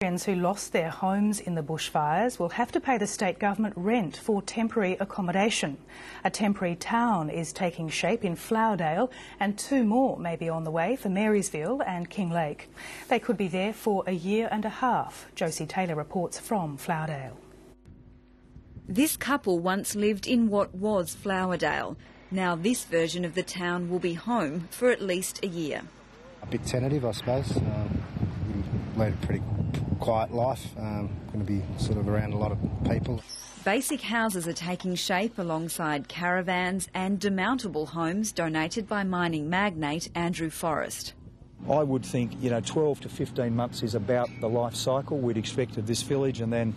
Australians who lost their homes in the bushfires will have to pay the state government rent for temporary accommodation. A temporary town is taking shape in Flowerdale and 2 more may be on the way for Marysville and Kinglake. They could be there for a year and a half. Josie Taylor reports from Flowerdale. This couple once lived in what was Flowerdale. Now this version of the town will be home for at least a year. A bit tentative, I suppose. Led a pretty quiet life, going to be sort of around a lot of people. Basic houses are taking shape alongside caravans and demountable homes donated by mining magnate Andrew Forrest. I would think, 12 to 15 months is about the life cycle we'd expect of this village, and then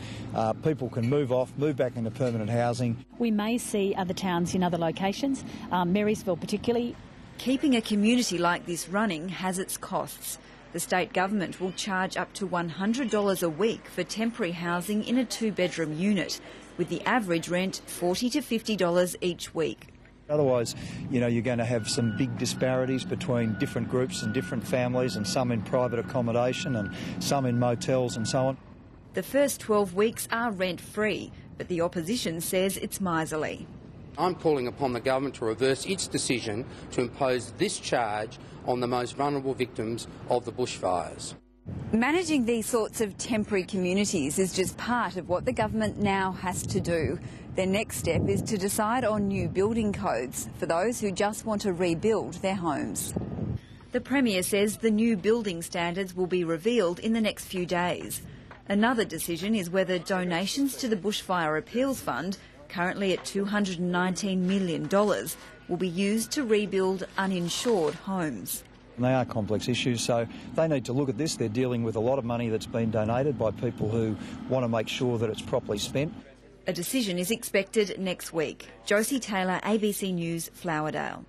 people can move off, move back into permanent housing. We may see other towns in other locations, Marysville particularly. Keeping a community like this running has its costs. The state government will charge up to $100 a week for temporary housing in a 2-bedroom unit, with the average rent $40 to $50 each week. Otherwise, you're going to have some big disparities between different groups and different families, and some in private accommodation and some in motels and so on. The first 12 weeks are rent-free, but the opposition says it's miserly. I'm calling upon the government to reverse its decision to impose this charge on the most vulnerable victims of the bushfires. Managing these sorts of temporary communities is just part of what the government now has to do. Their next step is to decide on new building codes for those who just want to rebuild their homes. The Premier says the new building standards will be revealed in the next few days. Another decision is whether donations to the Bushfire Appeals Fund, currently at $219 million, will be used to rebuild uninsured homes. They are complex issues, so they need to look at this. They're dealing with a lot of money that's been donated by people who want to make sure that it's properly spent. A decision is expected next week. Josie Taylor, ABC News, Flowerdale.